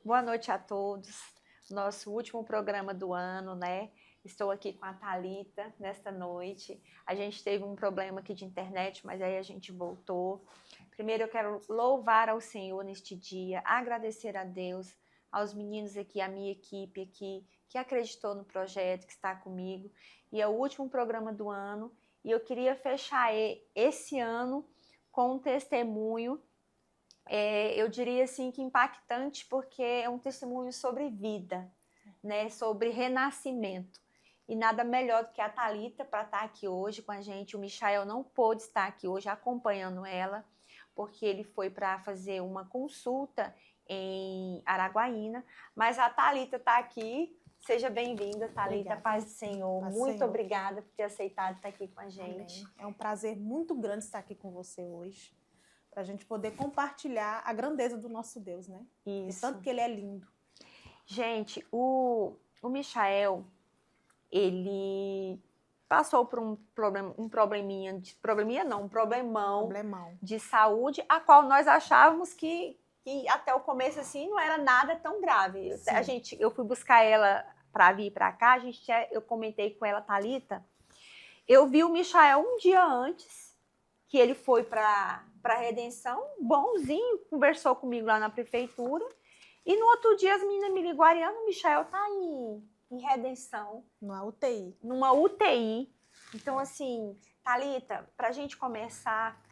Boa noite a todos. Nosso último programa do ano, né? Estou aqui com a Thalita nesta noite. A gente teve um problema aqui de internet, mas aí a gente voltou. Primeiro eu quero louvar ao Senhor neste dia, agradecer a Deus, aos meninos aqui, a minha equipe aqui, que acreditou no projeto, que está comigo. E é o último programa do ano. E eu queria fechar esse ano com um testemunho. Eu diria assim que impactante, porque é um testemunho sobre vida, né? Sobre renascimento. E nada melhor do que a Thalita para estar aqui hoje com a gente. O Michael não pôde estar aqui hoje acompanhando ela, porque ele foi para fazer uma consulta em Araguaína, mas a Thalita está aqui. Seja bem-vinda, Thalita, paz do Senhor. Paz do Muito Senhor. obrigada por ter aceitado estar aqui com a gente. Amém. É um prazer muito grande estar aqui com você hoje, para a gente poder compartilhar a grandeza do nosso Deus, né? Isso. E tanto que ele é lindo. Gente, o Michael, ele passou por um probleminha, um problemão de saúde, a qual nós achávamos que até o começo assim não era nada tão grave. Eu fui buscar ela para vir para cá, eu comentei com ela, Thalita, eu vi o Michael um dia antes que ele foi para Redenção, bonzinho, conversou comigo lá na prefeitura, e no outro dia as meninas me ligou, Ariana, o Michael tá em Redenção. Numa UTI. Numa UTI. Então, assim, Thalita, para a gente começar,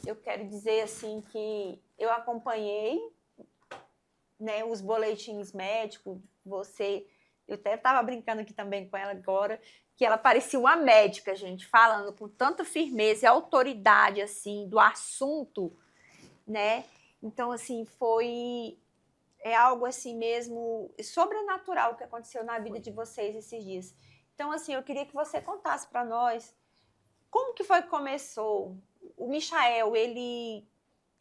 eu quero dizer assim que eu acompanhei, né, os boletins médicos, eu até estava brincando aqui também com ela agora, que ela parecia uma médica, gente, falando com tanta firmeza e autoridade, assim, do assunto, né? Então, assim, é algo assim mesmo sobrenatural que aconteceu na vida de vocês esses dias. Então, assim, eu queria que você contasse para nós como que foi que começou. O Michael, ele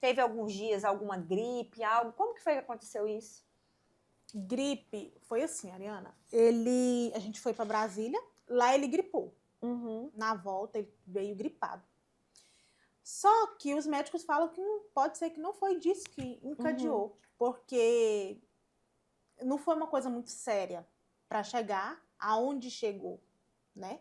teve alguns dias, alguma gripe, algo? Como que foi que aconteceu isso? Gripe, foi assim, Ariana. A gente foi para Brasília, lá ele gripou. Uhum. Na volta ele veio gripado. Só que os médicos falam que pode ser que não foi disso que encadeou, porque não foi uma coisa muito séria para chegar aonde chegou, né?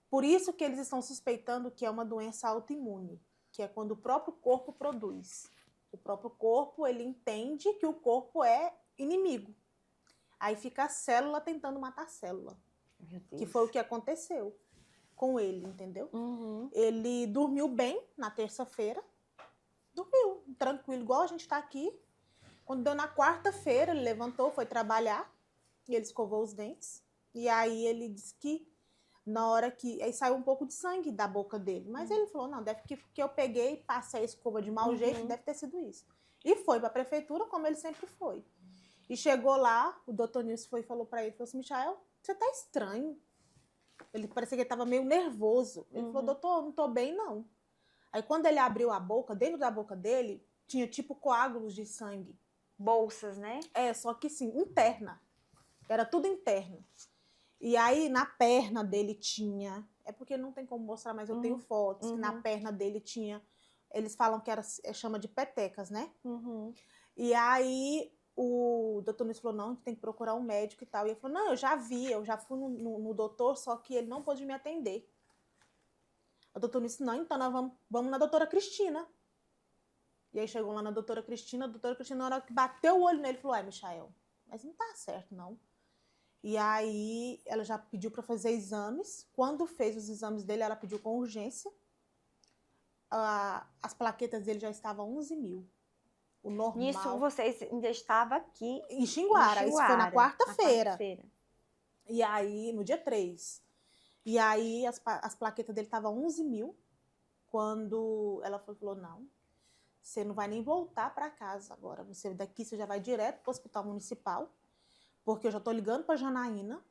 Por isso que eles estão suspeitando que é uma doença autoimune, que é quando o próprio corpo produz. O próprio corpo, ele entende que o corpo é inimigo. Aí fica a célula tentando matar a célula. Que foi o que aconteceu com ele, entendeu? Uhum. Ele dormiu bem na terça-feira. Dormiu, tranquilo, igual a gente tá aqui. Quando deu na quarta-feira, ele levantou, foi trabalhar. E ele escovou os dentes. E aí ele disse que na hora que... Aí saiu um pouco de sangue da boca dele. Mas ele falou, não, deve que eu peguei, passei a escova de mau jeito, deve ter sido isso. E foi para a prefeitura, como ele sempre foi. E chegou lá, o doutor Nilson foi e falou para ele, falou assim, Michael, você tá estranho. Ele parecia que ele estava meio nervoso. Ele falou, doutor, não tô bem, não. Aí quando ele abriu a boca, dentro da boca dele, tinha tipo coágulos de sangue. Bolsas, né? Só que sim, interna. Era tudo interno. E aí, na perna dele tinha... É porque não tem como mostrar, mas eu tenho fotos. Que na perna dele tinha... Eles falam que chama de petecas, né? E aí, o doutor Nunes falou, não, a gente tem que procurar um médico e tal. E ele falou, não, eu já fui no doutor, só que ele não pôde me atender. O doutor Nunes, não, então nós vamos na doutora Cristina. E aí chegou lá na doutora Cristina, na hora que bateu o olho nele, falou, Michael, mas não tá certo, não. E aí ela já pediu para fazer exames. Quando fez os exames dele, ela pediu com urgência. As plaquetas dele já estavam 11 mil. O normal. Nisso vocês ainda estavam aqui em Xinguara. Isso foi na quarta-feira. E aí, no dia 3. E aí as plaquetas dele estavam 11 mil. Quando ela falou, não, você não vai nem voltar para casa agora. Daqui você já vai direto para o hospital municipal. Porque eu já estou ligando para a Janaína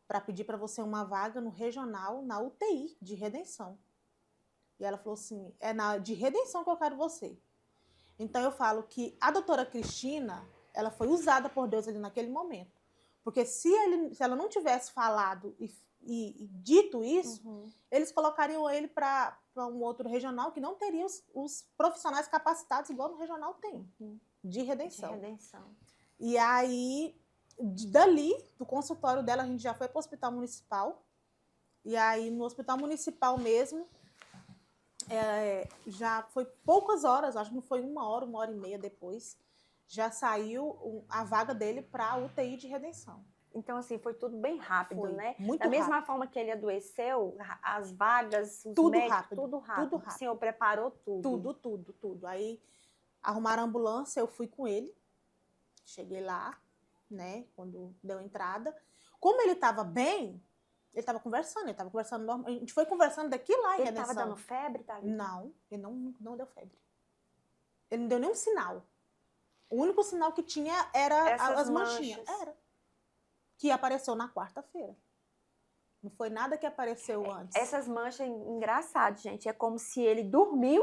para pedir para você uma vaga no regional, na UTI de Redenção. E ela falou assim, de Redenção que eu quero você. Então eu falo que a doutora Cristina, ela foi usada por Deus ali naquele momento. Porque se ela não tivesse falado e dito isso, eles colocariam ele para um outro regional que não teria os profissionais capacitados igual no regional tem. de redenção. De redenção. E aí, dali, do consultório dela, a gente já foi para o hospital municipal. E aí, no hospital municipal mesmo, já foi poucas horas, acho que não foi 1 hora e meia depois, já saiu a vaga dele para a UTI de redenção. Então, assim, foi tudo bem rápido, Foi né? muito da mesma rápido. forma que ele adoeceu, as vagas, os Tudo médicos, rápido, tudo rápido. tudo rápido. O senhor preparou tudo. Tudo. Aí, arrumaram a ambulância, eu fui com ele. Cheguei lá, né, quando deu entrada. Como ele estava bem, ele estava conversando normal. A gente foi conversando daqui lá em Ele redenção. estava dando febre, tá? Não, ele não deu febre. Ele não deu nenhum sinal. O único sinal que tinha era as manchinhas. Era. Que apareceu na quarta-feira. Não foi nada que apareceu antes. Essas manchas, engraçado, gente. É como se ele dormiu.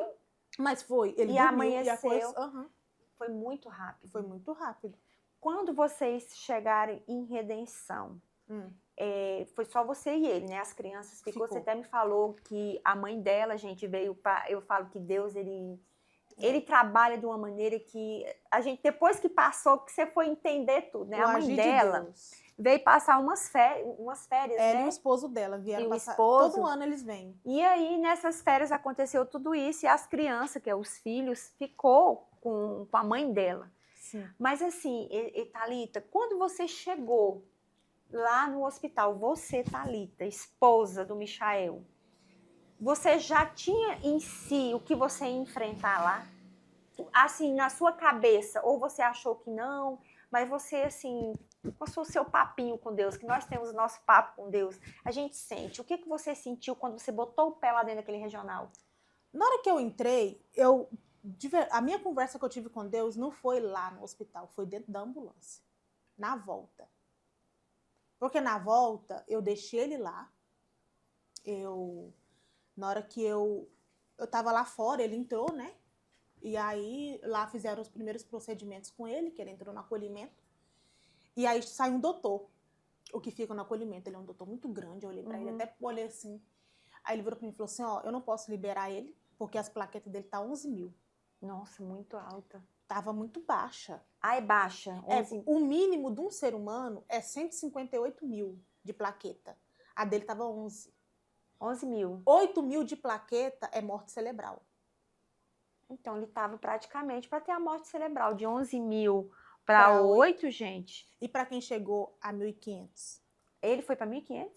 Mas foi. Ele e dormiu, amanheceu. Uhum. Foi muito rápido. Foi muito rápido. Quando vocês chegarem em redenção, foi só você e ele, né? As crianças ficou. Você até me falou que a mãe dela, gente, veio para. Eu falo que Deus, ele trabalha de uma maneira que a gente, depois que passou, que você foi entender tudo, né? A mãe dela veio passar umas férias, né? Ela e o esposo dela vieram passar. Esposo, todo ano eles vêm. E aí, nessas férias, aconteceu tudo isso. E as crianças, que é os filhos, ficou com a mãe dela. Sim. Mas assim, Thalita, quando você chegou lá no hospital, você, Thalita, esposa do Michael, você já tinha em si o que você ia enfrentar lá? Assim, na sua cabeça, ou você achou que não, mas você, assim, passou o seu papinho com Deus, que nós temos o nosso papo com Deus, a gente sente. O que você sentiu quando você botou o pé lá dentro daquele regional? Na hora que eu entrei, a minha conversa que eu tive com Deus não foi lá no hospital, foi dentro da ambulância, na volta. Porque na volta, eu deixei ele lá, na hora que eu tava lá fora, ele entrou, né? E aí, lá fizeram os primeiros procedimentos com ele, que ele entrou no acolhimento. E aí, sai um doutor, o que fica no acolhimento. Ele é um doutor muito grande, eu olhei pra ele, até olhei assim. Aí ele virou pra mim e falou assim, ó, eu não posso liberar ele, porque as plaquetas dele tá 11 mil. Nossa, muito alta. Tava muito baixa. Ah, é baixa? 11... o mínimo de um ser humano é 158 mil de plaqueta. A dele tava 11. 11 mil. 8 mil de plaqueta é morte cerebral. Então, ele estava praticamente para ter a morte cerebral. De 11 mil para 8, gente. E para quem chegou a 1.500? Ele foi para 1.500?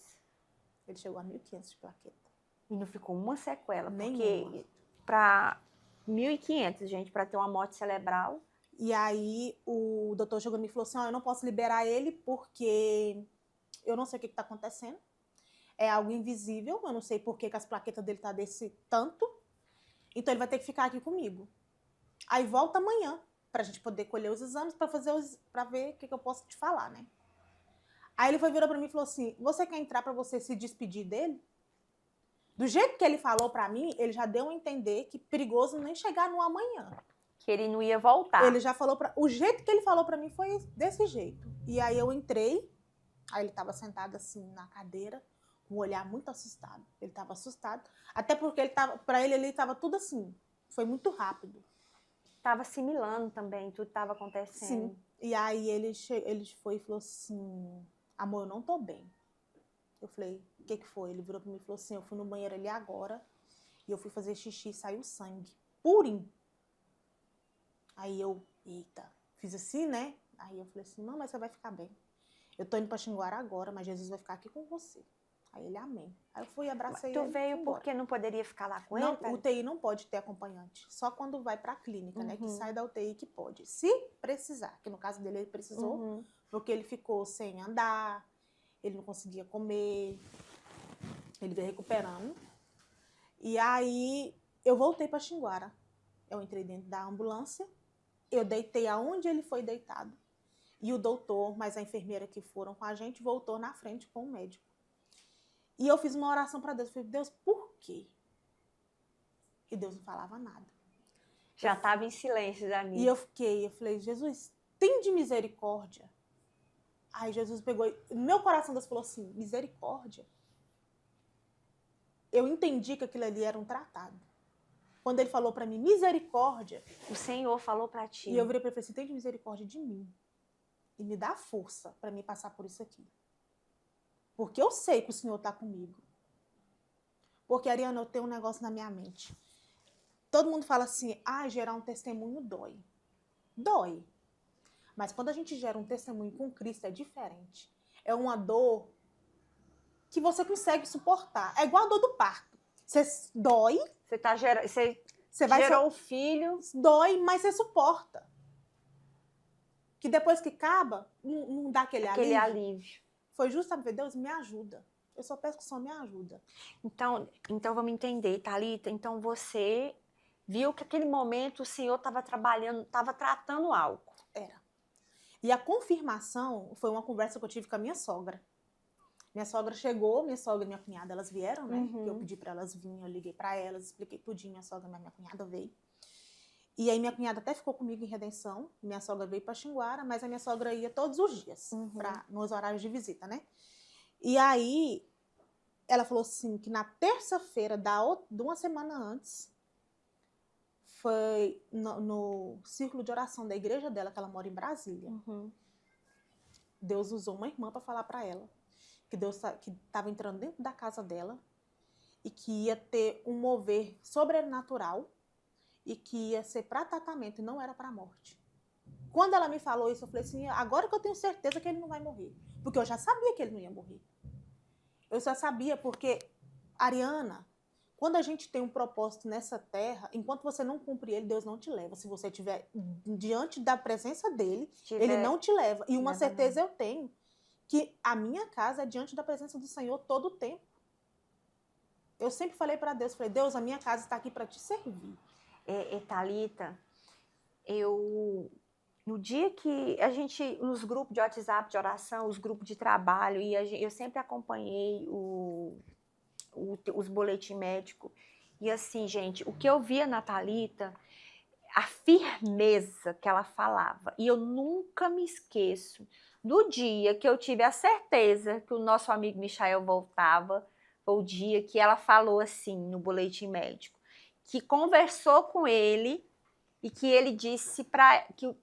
Ele chegou a 1.500 de plaqueta. E não ficou uma sequela. Nenhuma. Porque para 1.500, gente, para ter uma morte cerebral. E aí, o doutor chegou e me falou assim, ó, eu não posso liberar ele porque eu não sei o que está acontecendo. É algo invisível, eu não sei por que as plaquetas dele tá desse tanto. Então, ele vai ter que ficar aqui comigo. Aí, volta amanhã, pra gente poder colher os exames, pra ver o que eu posso te falar, né? Aí, ele virou pra mim e falou assim, você quer entrar pra você se despedir dele? Do jeito que ele falou pra mim, ele já deu a entender que perigoso nem chegar no amanhã. Que ele não ia voltar. Ele já falou o jeito que ele falou pra mim foi desse jeito. E aí, eu entrei, aí ele tava sentado assim na cadeira, com um olhar muito assustado. Ele estava assustado. Até porque para ele estava tudo assim. Foi muito rápido. Estava assimilando também, tudo estava acontecendo. Sim. E aí ele foi e falou assim, amor, eu não tô bem. Eu falei, o que foi? Ele virou para mim e falou assim, eu fui no banheiro ali agora e eu fui fazer xixi e saiu sangue. Purinho. Aí eu, eita, fiz assim, né? Aí eu falei assim, não, mas você vai ficar bem. Eu tô indo para Xinguara agora, mas Jesus vai ficar aqui com você. Aí ele, amém. Aí eu fui e abracei ele. Tu veio porque não poderia ficar lá com ele? Não, UTI não pode ter acompanhante. Só quando vai pra clínica, né? Que sai da UTI que pode. Se precisar, que no caso dele ele precisou, porque ele ficou sem andar, ele não conseguia comer, ele veio recuperando. E aí eu voltei pra Xinguara. Eu entrei dentro da ambulância, eu deitei aonde ele foi deitado. E o doutor, mais a enfermeira que foram com a gente, voltou na frente com o médico. E eu fiz uma oração para Deus. Eu falei, Deus, por quê? E Deus não falava nada. Já estava em silêncio, Dani. E eu falei, Jesus, tem de misericórdia. Aí Jesus pegou, no meu coração Deus falou assim, misericórdia. Eu entendi que aquilo ali era um tratado. Quando ele falou para mim, misericórdia. O Senhor falou para ti. E eu virei para ele e falei assim, tem misericórdia de mim. E me dá força para mim passar por isso aqui. Porque eu sei que o Senhor está comigo. Porque, Ariana, eu tenho um negócio na minha mente. Todo mundo fala assim, gerar um testemunho dói. Dói. Mas quando a gente gera um testemunho com Cristo, é diferente. É uma dor que você consegue suportar. É igual a dor do parto. Você dói. Você vai gerou o filho. Dói, mas você suporta. Que depois que acaba, não dá aquele alívio. Foi justamente, Deus, me ajuda. Eu só peço que o Senhor me ajuda. Então vamos entender, Thalita. Então você viu que naquele momento o Senhor estava trabalhando, estava tratando algo. Era. E a confirmação foi uma conversa que eu tive com a minha sogra. Minha sogra chegou, minha sogra e minha cunhada, elas vieram, né? Uhum. Eu pedi para elas virem, eu liguei para elas, expliquei tudinho, minha sogra e minha cunhada veio. E aí minha cunhada até ficou comigo em Redenção, minha sogra veio para Xinguara, mas a minha sogra ia todos os dias, nos horários de visita, né? E aí ela falou assim, que na terça-feira de uma semana antes, foi no círculo de oração da igreja dela, que ela mora em Brasília. Deus usou uma irmã para falar para ela que Deus que estava entrando dentro da casa dela e que ia ter um mover sobrenatural e que ia ser para tratamento e não era para morte. Quando ela me falou isso, eu falei assim, agora que eu tenho certeza que ele não vai morrer. Porque eu já sabia que ele não ia morrer. Eu já sabia porque, Ariana, quando a gente tem um propósito nessa terra, enquanto você não cumpre ele, Deus não te leva. Se você estiver diante da presença dele, ele não te leva. E uma certeza eu tenho, que a minha casa é diante da presença do Senhor todo o tempo. Eu sempre falei para Deus, falei, Deus, a minha casa está aqui para te servir. Thalita, no dia que a gente, nos grupos de WhatsApp de oração, os grupos de trabalho, e eu sempre acompanhei os boletins médicos, e assim, gente, o que eu via na Thalita, a firmeza que ela falava, e eu nunca me esqueço do dia que eu tive a certeza que o nosso amigo Michael voltava, foi o dia que ela falou assim no boletim médico, que conversou com ele e que ele disse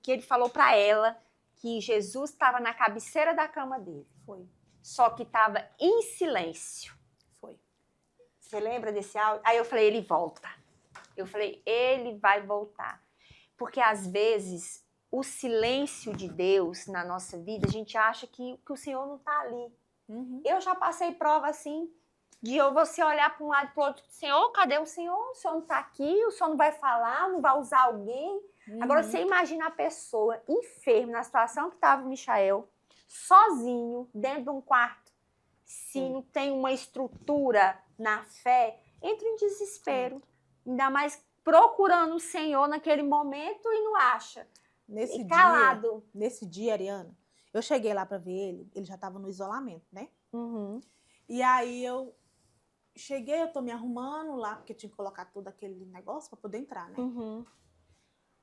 que ele falou para ela que Jesus estava na cabeceira da cama dele. Foi. Só que estava em silêncio. Foi. Você lembra desse áudio? Aí eu falei, ele volta. Eu falei, ele vai voltar. Porque às vezes o silêncio de Deus na nossa vida, a gente acha que o Senhor não está ali. Eu já passei prova assim, de você olhar para um lado e para o outro, Senhor, cadê o Senhor? O Senhor não está aqui, o Senhor não vai falar, não vai usar alguém. Agora, você imagina a pessoa enferma, na situação que estava o Michael, sozinho, dentro de um quarto, se não tem uma estrutura na fé, entra em desespero. Ainda mais procurando o Senhor naquele momento e não acha. Nesse dia, Ariana, eu cheguei lá para ver ele já estava no isolamento, né? E aí eu cheguei, eu tô me arrumando lá, porque tinha que colocar todo aquele negócio para poder entrar, né?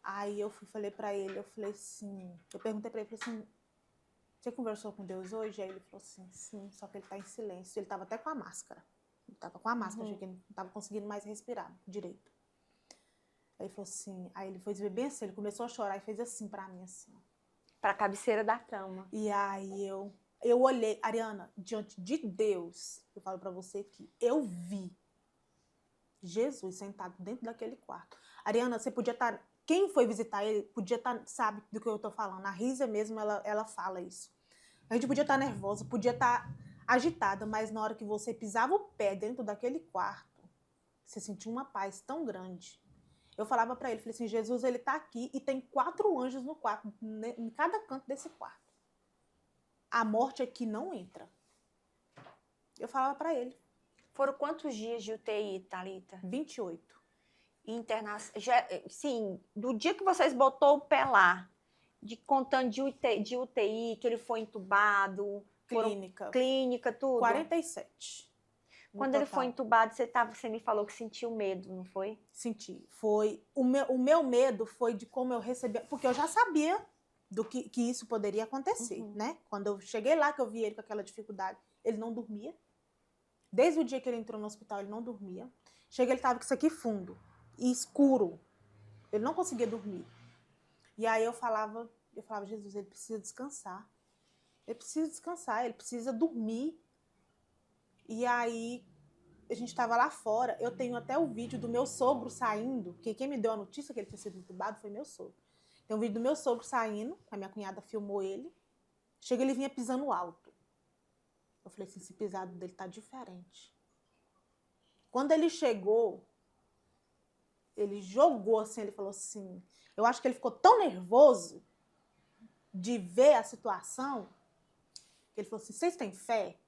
Aí eu falei para ele, eu perguntei para ele, falei assim, você conversou com Deus hoje? Aí ele falou assim, sim, só que ele tá em silêncio. Ele tava até com a máscara. Ele tava com a máscara, achei que ele não tava conseguindo mais respirar direito. Aí ele falou assim, aí ele foi ver bem assim, ele começou a chorar e fez assim pra mim, assim. Pra cabeceira da cama. E aí eu olhei, Ariana, diante de Deus, eu falo pra você que eu vi Jesus sentado dentro daquele quarto. Ariana, você podia estar, quem foi visitar ele, podia estar, sabe do que eu tô falando, a Risa mesmo, ela fala isso. A gente podia estar nervosa, podia estar agitada, mas na hora que você pisava o pé dentro daquele quarto, você sentia uma paz tão grande. Eu falava pra ele, falei assim, Jesus, ele tá aqui e tem 4 anjos no quarto, em cada canto desse quarto. A morte aqui não entra. Eu falava pra ele. Foram quantos dias de UTI, Thalita? 28. Sim, do dia que vocês botou o pé lá, contando de UTI, que ele foi entubado. Clínica, tudo. 47. Quando ele foi entubado, você me falou que sentiu medo, não foi? Senti. Foi. O meu medo foi de como eu recebi. Porque eu já sabia do que isso poderia acontecer, né? Quando eu cheguei lá, que eu vi ele com aquela dificuldade, ele não dormia. Desde o dia que ele entrou no hospital, ele não dormia. Cheguei, ele tava com isso aqui fundo. e escuro. Ele não conseguia dormir. E aí eu falava, Jesus, ele precisa descansar. Ele precisa descansar, ele precisa dormir. E aí a gente estava lá fora. Eu tenho até o vídeo do meu sogro saindo, porque quem me deu a notícia que ele tinha sido entubado foi meu sogro. Tem um vídeo do meu sogro saindo, a minha cunhada filmou ele. Chega, ele vinha pisando alto. Eu falei assim, esse pisado dele tá diferente. Quando ele chegou, ele jogou assim, ele falou assim, eu acho que ele ficou tão nervoso de ver a situação, que ele falou assim, vocês têm fé?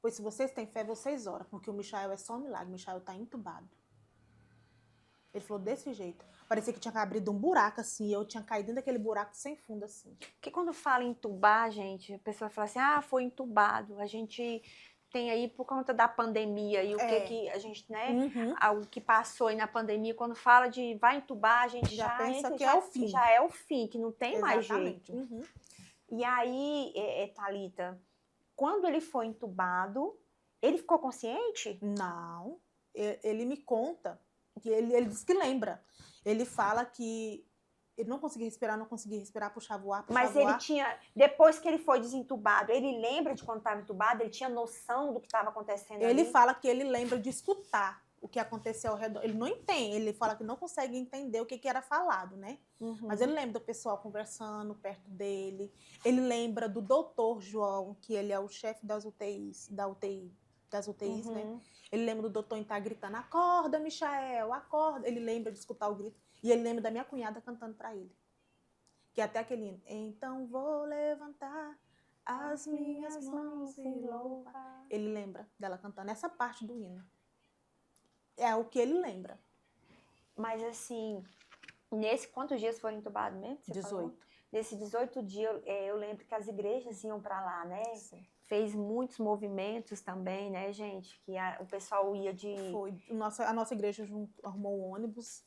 Pois se vocês têm fé, vocês oram, porque o Michael é só um milagre, o Michael tá entubado. Ele falou desse jeito. Parecia que tinha abrido um buraco assim, eu tinha caído dentro daquele buraco sem fundo assim. Porque quando fala entubar, gente, a pessoa fala assim, ah, foi entubado. A gente tem aí por conta da pandemia e o que a gente, né, o que passou aí na pandemia, quando fala de vai entubar, a gente já pensa que já, é o fim. Já é o fim, que não tem Exatamente. mais jeito. E aí, Thalita, quando ele foi entubado, ele ficou consciente? Não, ele me conta, que ele diz que lembra. Ele fala que ele não conseguia respirar, puxava o ar, Mas ele tinha, depois que ele foi desentubado, ele lembra de quando estava entubado? Ele tinha noção do que estava acontecendo ali? Ele fala que ele lembra de escutar o que aconteceu ao redor. Ele não entende, ele fala que não consegue entender o que era falado, né? Mas ele lembra do pessoal conversando perto dele. Ele lembra do doutor João, que ele é o chefe das UTIs, né? Ele lembra do doutor estar gritando, acorda, Michael, acorda. Ele lembra de escutar o grito. E ele lembra da minha cunhada cantando para ele. Que é até aquele hino. Então vou levantar as minhas mãos e louvar. Ele lembra dela cantando essa parte do hino. É o que ele lembra. Mas assim, quantos dias foram entubados mesmo? 18. Falou? Nesses 18 dias, eu lembro que as igrejas iam para lá, né? Sim. Fez muitos movimentos também, né, gente? Que o pessoal ia de... Foi. A nossa igreja arrumou um ônibus.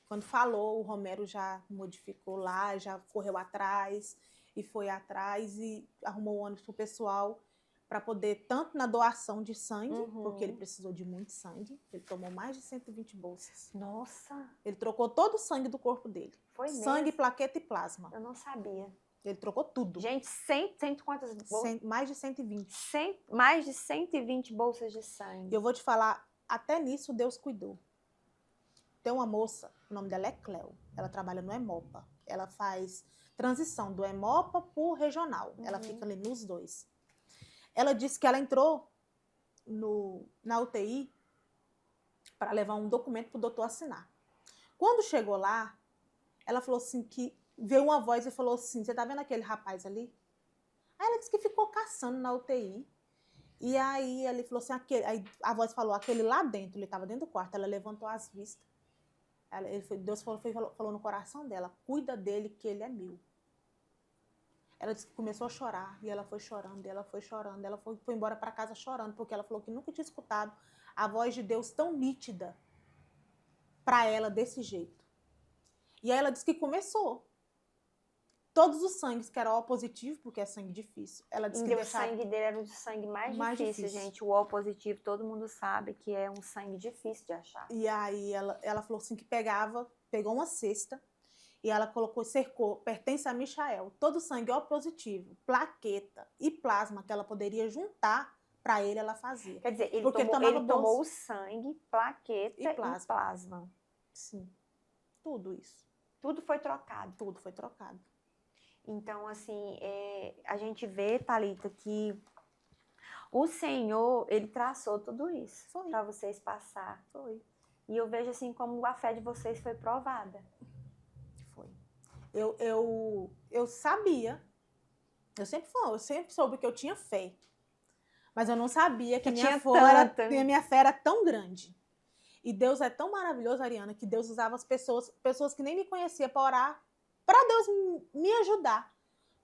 Quando falou, o Romero já modificou lá, já correu atrás e foi atrás e arrumou um ônibus para o pessoal para poder, tanto na doação de sangue, porque ele precisou de muito sangue, ele tomou mais de 120 bolsas. Nossa! Ele trocou todo o sangue do corpo dele. Foi sangue, mesmo? Plaqueta e plasma. Eu não sabia. Ele trocou tudo. Gente, quantas bolsas? Mais de 120. Mais de 120 bolsas de sangue. E eu vou te falar, até nisso Deus cuidou. Tem uma moça, o nome dela é Cleo, ela trabalha no Hemopa. Ela faz transição do Hemopa para o regional. Ela fica ali nos dois. Ela disse que ela entrou na UTI para levar um documento para o doutor assinar. Quando chegou lá, ela falou assim que veio uma voz e falou assim, você tá vendo aquele rapaz ali? Aí ela disse que ficou caçando na UTI. E aí ele falou assim, aí a voz falou, aquele lá dentro, ele estava dentro do quarto, ela levantou as vistas. Deus falou no coração dela, cuida dele que ele é meu. Ela disse que começou a chorar, e ela foi chorando, ela foi embora para casa chorando, porque ela falou que nunca tinha escutado a voz de Deus tão nítida para ela desse jeito. E aí ela disse que começou. Todos os sangues que eram O positivo, porque é sangue difícil. Ela disse que o sangue dele era o sangue mais difícil, gente. O O positivo, todo mundo sabe que é um sangue difícil de achar. E aí ela falou assim que pegou uma cesta e ela cercou, pertence a Michael, todo o sangue O positivo, plaqueta e plasma que ela poderia juntar para ele, ela fazia. Quer dizer, ele tomou o sangue, plaqueta e plasma. Sim, tudo isso. Tudo foi trocado. Tudo foi trocado. Então, assim, a gente vê, Thalita, que o Senhor, Ele traçou tudo isso para vocês passar. Foi. E eu vejo, assim, como a fé de vocês foi provada. Foi. Eu sabia, eu sempre soube que eu tinha fé, mas eu não sabia que a minha fé era tão grande. E Deus é tão maravilhoso, Ariana, que Deus usava as pessoas que nem me conheciam para orar, para Deus me ajudar.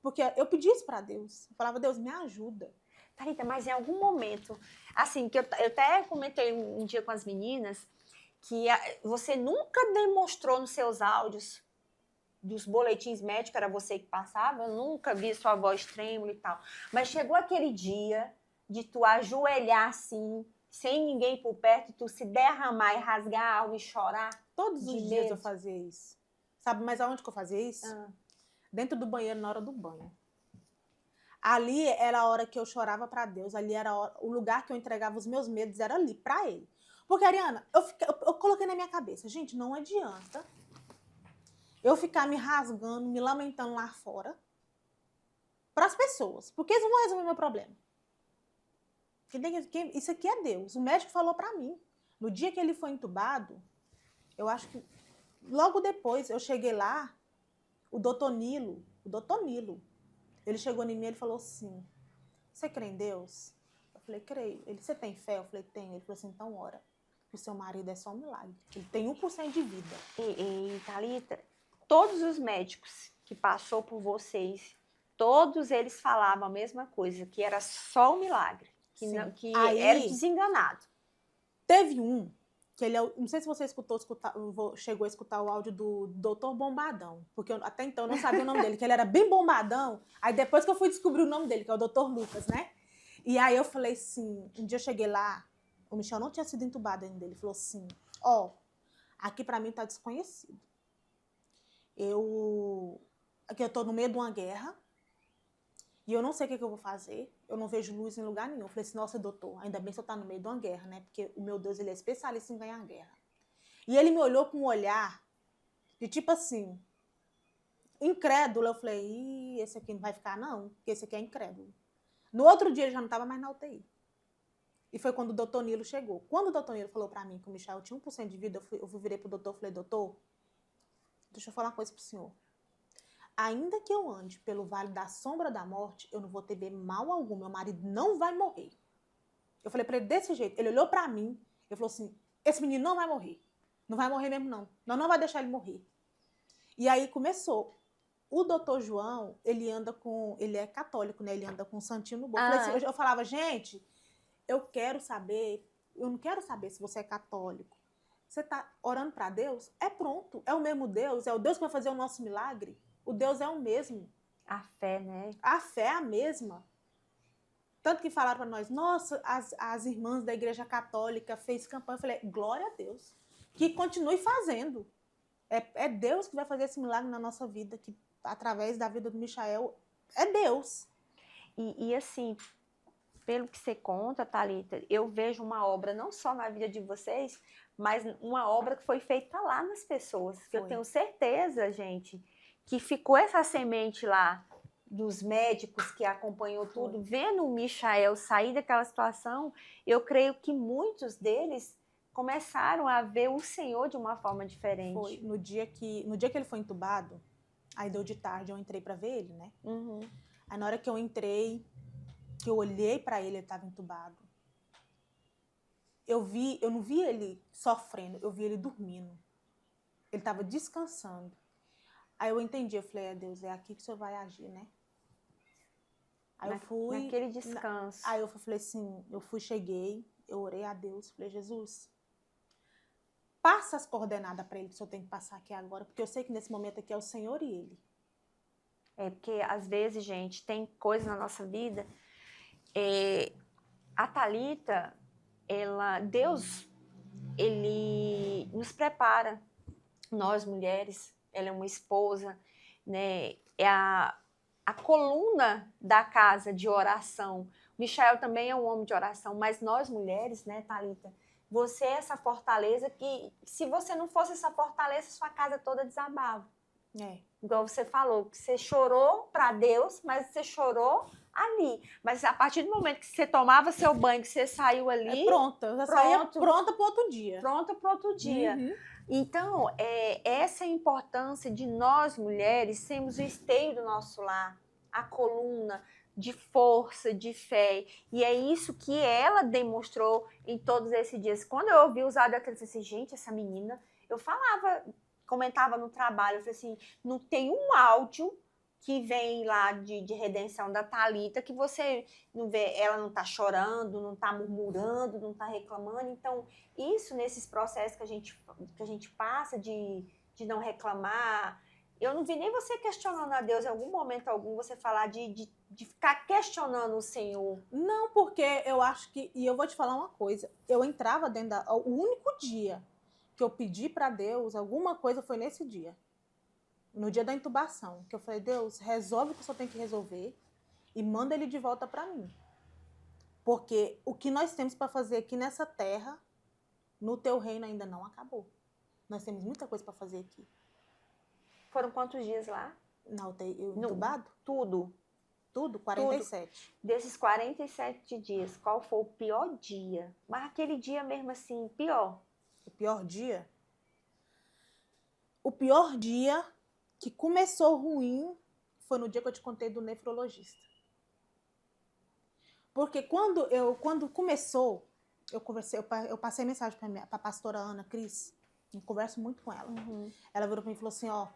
Porque eu pedi isso para Deus. Eu falava, Deus, me ajuda. Thalita, mas em algum momento, assim, que eu até comentei um dia com as meninas, que você nunca demonstrou nos seus áudios, dos boletins médicos, era você que passava, eu nunca vi sua voz trêmula e tal. Mas chegou aquele dia de tu ajoelhar assim, sem ninguém por perto, tu se derramar e rasgar a alma e chorar? Todos os De dias medo? eu fazia isso. Sabe, mas aonde que eu fazia isso? Dentro do banheiro, na hora do banho. Ali era a hora que eu chorava para Deus, ali era o lugar que eu entregava os meus medos, era ali, para Ele. Porque, Ariana, eu coloquei na minha cabeça, gente, não adianta eu ficar me rasgando, me lamentando lá fora para as pessoas, porque eles não vão resolver meu problema. Isso aqui é Deus. O médico falou para mim. No dia que ele foi entubado, eu acho que logo depois eu cheguei lá, o doutor Nilo, ele chegou em mim e falou assim, você crê em Deus? Eu falei, creio. Ele, você tem fé? Eu falei, tenho. Ele falou assim, então ora. O seu marido é só um milagre. Ele tem 1% de vida. E Thalita, todos os médicos que passou por vocês, todos eles falavam a mesma coisa, que era só um milagre, que aí, era desenganado. Teve um, que ele é, não sei se você chegou a escutar o áudio do Dr. Bombadão, porque até então eu não sabia o nome dele, que ele era bem bombadão. Aí depois que eu fui descobrir o nome dele, que é o Dr. Lucas, né? E aí eu falei assim, um dia eu cheguei lá, o Michel não tinha sido entubado ainda, ele falou assim, aqui pra mim tá desconhecido. Aqui eu tô no meio de uma guerra, e eu não sei o que eu vou fazer, eu não vejo luz em lugar nenhum. Eu falei assim, nossa, doutor, ainda bem que eu tá no meio de uma guerra, né? Porque o meu Deus, ele é especialista em ganhar guerra. E ele me olhou com um olhar de tipo assim, incrédulo. Eu falei, esse aqui não vai ficar não, porque esse aqui é incrédulo. No outro dia ele já não estava mais na UTI. E foi quando o doutor Nilo chegou. Quando o doutor Nilo falou para mim que o Michel tinha 1% de vida, eu virei pro doutor e falei, doutor, deixa eu falar uma coisa pro senhor. Ainda que eu ande pelo vale da sombra da morte, eu não vou ter mal algum, meu marido não vai morrer. Eu falei para ele desse jeito. Ele olhou para mim e falou assim, esse menino não vai morrer. Não vai morrer mesmo não. Nós não vai deixar ele morrer. E aí começou. O doutor João, ele é católico, né? Ele anda com um santinho no bolso. Eu falava, gente, eu não quero saber se você é católico. Você está orando para Deus? É pronto. É o mesmo Deus, é o Deus que vai fazer o nosso milagre. O Deus é o mesmo. A fé, né? A fé é a mesma. Tanto que falaram para nós, nossa, as irmãs da Igreja Católica fez campanha. Eu falei, glória a Deus. Que continue fazendo. É Deus que vai fazer esse milagre na nossa vida, que através da vida do Michael, é Deus. E assim, pelo que você conta, Thalita, eu vejo uma obra não só na vida de vocês, mas uma obra que foi feita lá nas pessoas. Que eu tenho certeza, gente, que ficou essa semente lá dos médicos que acompanhou tudo, vendo o Michael sair daquela situação, eu creio que muitos deles começaram a ver o Senhor de uma forma diferente. Foi. No dia que ele foi entubado, aí deu de tarde, eu entrei para ver ele, né? Aí na hora que eu entrei, que eu olhei para ele estava entubado. Eu não vi ele sofrendo, eu vi ele dormindo. Ele estava descansando. Aí eu entendi, eu falei, Deus, é aqui que o Senhor vai agir, né? Aí eu fui... Naquele descanso. Aí eu falei assim, cheguei, eu orei a Deus, falei, Jesus, passa as coordenadas para ele que o Senhor tem que passar aqui agora, porque eu sei que nesse momento aqui é o Senhor e ele. Porque às vezes, gente, tem coisa na nossa vida... A Thalita, Deus, ele nos prepara, nós mulheres, ela é uma esposa, né? É a coluna da casa de oração. O Michael também é um homem de oração, mas nós mulheres, né, Thalita? Você é essa fortaleza que, se você não fosse essa fortaleza, sua casa toda desabava. Igual você falou, que você chorou para Deus, mas você chorou ali. Mas a partir do momento que você tomava seu banho, que você saiu ali... Eu já saía pronta para outro dia. Pronta para outro dia. Então, essa é a importância de nós, mulheres, sermos o esteio do nosso lar, a coluna de força, de fé. E é isso que ela demonstrou em todos esses dias. Quando eu ouvi usar daquele, eu falei assim, gente, essa menina... Eu comentava no trabalho, eu falei assim, não tem um áudio que vem lá de redenção da Thalita, que você não vê, ela não está chorando, não está murmurando, não está reclamando. Então, isso nesses processos que a gente passa de não reclamar, Eu não vi nem você questionando a Deus em algum momento algum, você falar de ficar questionando o Senhor. Não, porque eu acho que... E eu vou te falar uma coisa. Eu entrava dentro da... O único dia que eu pedi para Deus alguma coisa foi nesse dia. No dia da intubação. Que eu falei, Deus, resolve o que eu só tenho que resolver e manda ele de volta para mim. Porque o que nós temos para fazer aqui nessa terra, no teu reino ainda não acabou. Nós temos muita coisa para fazer aqui. Foram quantos dias lá? Na UTI, entubado? Tudo. Tudo? 47. Tudo. Desses 47 dias, qual foi o pior dia? Mas aquele dia mesmo assim, pior. O pior dia? O pior dia que começou ruim foi no dia que eu te contei do nefrologista. Porque quando começou, eu passei mensagem para a pastora Ana Cris, eu converso muito com ela. Ela virou para mim e falou assim, ó,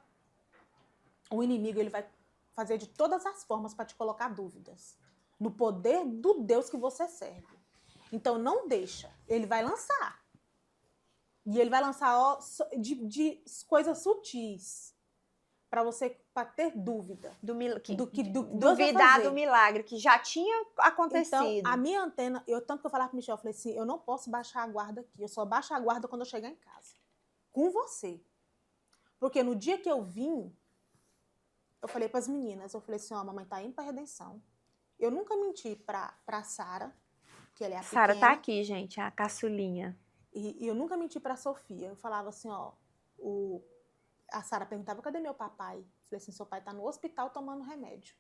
o inimigo ele vai fazer de todas as formas para te colocar dúvidas no poder do Deus que você serve. Então não deixa, ele vai lançar. E ele vai lançar de coisas sutis para você ter dúvida duvidar do milagre que já tinha acontecido. Então, a minha antena, tanto que eu falava com o Michel, eu falei assim, eu não posso baixar a guarda aqui, eu só baixo a guarda quando eu chegar em casa. Com você. Porque no dia que eu vim, eu falei para as meninas, eu falei assim, ó, a mamãe tá indo para Redenção. Eu nunca menti para Sara, que ela é a pequena. Sara tá aqui, gente, a caçulinha. E eu nunca menti para Sofia. Eu falava assim, ó, a Sara perguntava, cadê meu papai? Eu falei assim, seu pai tá no hospital tomando remédio.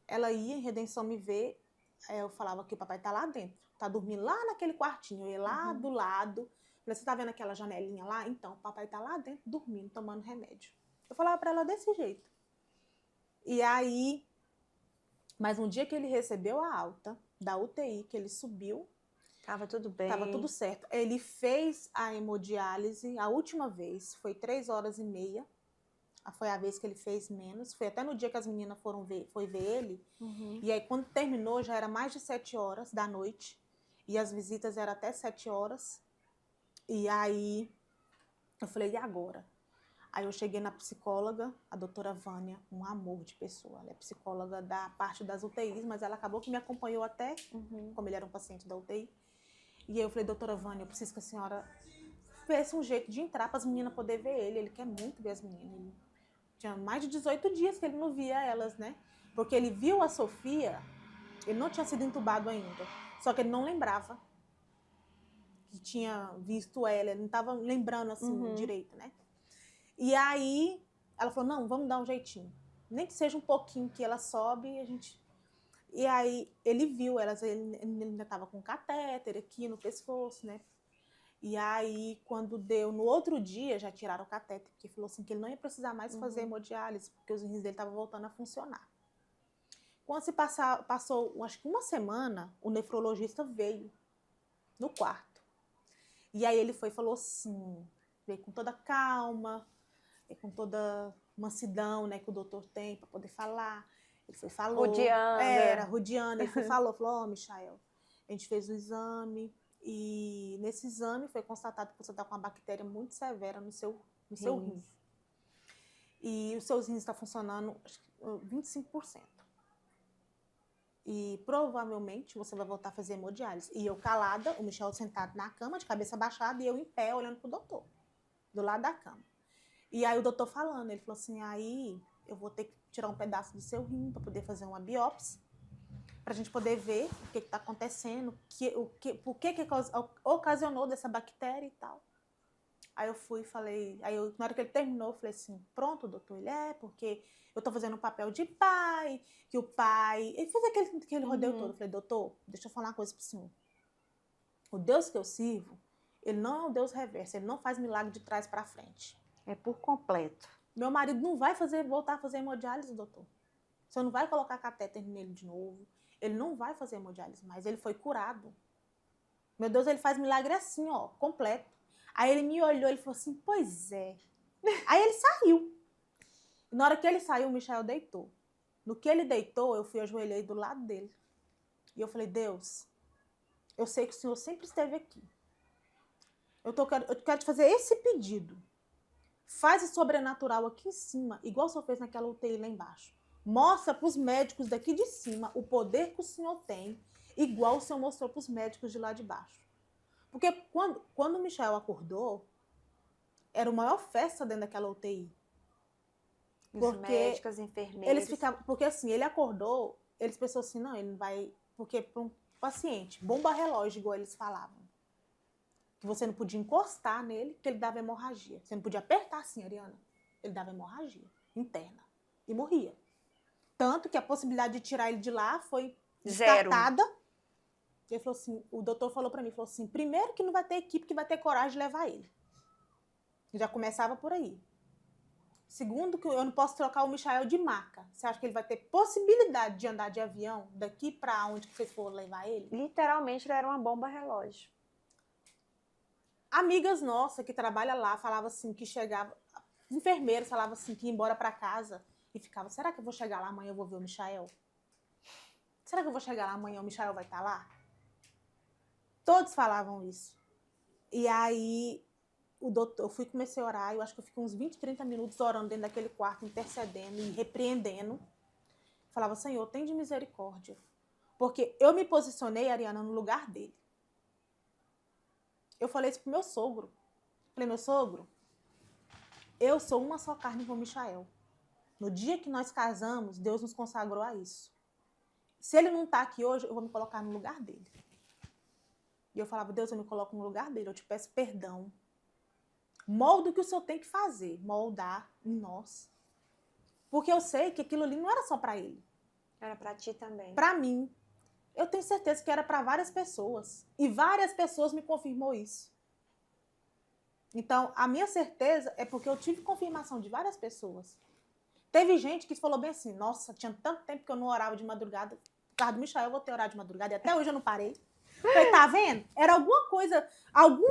Ela ia em Redenção me ver, eu falava que o papai tá lá dentro, tá dormindo lá naquele quartinho, eu ia lá do lado. Falei, você tá vendo aquela janelinha lá? Então, o papai tá lá dentro dormindo, tomando remédio. Eu falava para ela desse jeito. E aí, mas um dia que ele recebeu a alta da UTI, que ele subiu, tava tudo bem. Tava tudo certo. Ele fez a hemodiálise, a última vez, foi 3h30. Foi a vez que ele fez menos. Foi até no dia que as meninas foi ver ele. E aí, quando terminou, já era mais de 7h da noite. E as visitas eram até 7h. E aí, eu falei, e agora? Aí eu cheguei na psicóloga, a doutora Vânia, um amor de pessoa. Ela é psicóloga da parte das UTIs, mas ela acabou que me acompanhou até, como ele era um paciente da UTI. E aí eu falei, doutora Vânia, eu preciso que a senhora fizesse um jeito de entrar para as meninas poderem ver ele. Ele quer muito ver as meninas. Ele tinha mais de 18 dias que ele não via elas, né? Porque ele viu a Sofia, ele não tinha sido entubado ainda. Só que ele não lembrava que tinha visto ela, ele não estava lembrando assim direito, né? E aí ela falou, não, vamos dar um jeitinho. Nem que seja um pouquinho que ela sobe e a gente... E aí ele viu elas, ele ainda estava com catéter aqui no pescoço, né? E aí quando deu, no outro dia já tiraram o catéter, porque falou assim que ele não ia precisar mais fazer hemodiálise, porque os rins dele estavam voltando a funcionar. Quando se passou, acho que uma semana, o nefrologista veio no quarto. E aí ele foi e falou assim, veio com toda calma, com toda mansidão, né, que o doutor tem para poder falar. Ele foi falou. Rodeando. Rodeando. Ele foi falou, ó, Michael, a gente fez o exame e nesse exame foi constatado que você está com uma bactéria muito severa no seu rim. E os seus rins estão funcionando 25%. E provavelmente você vai voltar a fazer hemodiálise. E eu calada, o Michel sentado na cama, de cabeça baixada, e eu em pé, olhando pro doutor, do lado da cama. E aí o doutor falando, ele falou assim, aí eu vou ter que tirar um pedaço do seu rim para poder fazer uma biópsia, para a gente poder ver o que está acontecendo, por que ocasionou dessa bactéria e tal. Aí eu fui e falei, na hora que ele terminou, eu falei assim, pronto, doutor, ele porque eu tô fazendo um papel de pai, que o pai... Ele fez aquele rodeio todo. Eu falei, doutor, deixa eu falar uma coisa pro senhor. O Deus que eu sirvo, ele não é um Deus reverso, ele não faz milagre de trás para frente. É por completo. Meu marido não vai voltar a fazer hemodiálise, doutor. Você não vai colocar catéter nele de novo. Ele não vai fazer hemodiálise mais. Ele foi curado. Meu Deus, ele faz milagre assim, ó, completo. Aí ele me olhou, ele falou assim, pois é. Aí ele saiu. Na hora que ele saiu, o Michael deitou. No que ele deitou, eu fui ajoelhei do lado dele. E eu falei, Deus, eu sei que o Senhor sempre esteve aqui. Eu quero te fazer esse pedido. Faz o sobrenatural aqui em cima, igual o senhor fez naquela UTI lá embaixo. Mostra para os médicos daqui de cima o poder que o senhor tem, igual o senhor mostrou para os médicos de lá de baixo. Porque quando o Michael acordou, era a maior festa dentro daquela UTI. Os médicos, as enfermeiras. Eles ficavam, porque assim, ele acordou, eles pensaram assim, não, ele não vai... Porque para um paciente, bomba relógio, igual eles falavam. Que você não podia encostar nele, porque ele dava hemorragia. Você não podia apertar assim, Ariana. Ele dava hemorragia interna. E morria. Tanto que a possibilidade de tirar ele de lá foi descartada. Ele falou assim, o doutor falou pra mim, falou assim, primeiro que não vai ter equipe que vai ter coragem de levar ele. Já começava por aí. Segundo, que eu não posso trocar o Michael de maca. Você acha que ele vai ter possibilidade de andar de avião daqui pra onde que vocês foram levar ele? Literalmente, ele era uma bomba relógio. Amigas nossas que trabalham lá falavam assim, que chegava... Enfermeiros falavam assim, que ia embora pra casa e ficava, será que eu vou chegar lá amanhã eu vou ver o Michael? Será que eu vou chegar lá amanhã o Michael vai estar lá? Todos falavam isso. E aí, o doutor, eu fui comecei a orar, eu acho que eu fiquei uns 20, 30 minutos orando dentro daquele quarto, intercedendo e repreendendo. Falava, Senhor, tem de misericórdia. Porque eu me posicionei, Ariana, no lugar dele. Eu falei isso pro meu sogro. Falei, meu sogro, eu sou uma só carne com o Michael. No dia que nós casamos, Deus nos consagrou a isso. Se ele não está aqui hoje, eu vou me colocar no lugar dele. E eu falava, Deus, eu me coloco no lugar dele, eu te peço perdão. Molda o que o Senhor tem que fazer, moldar em nós. Porque eu sei que aquilo ali não era só para ele. Era para ti também. Para mim. Eu tenho certeza que era para várias pessoas. E várias pessoas me confirmou isso. Então, a minha certeza é porque eu tive confirmação de várias pessoas. Teve gente que falou bem assim, nossa, tinha tanto tempo que eu não orava de madrugada. Por causa do Michael, eu vou ter orar de madrugada. E até hoje eu não parei. Falei, tá vendo? Era alguma coisa, alguma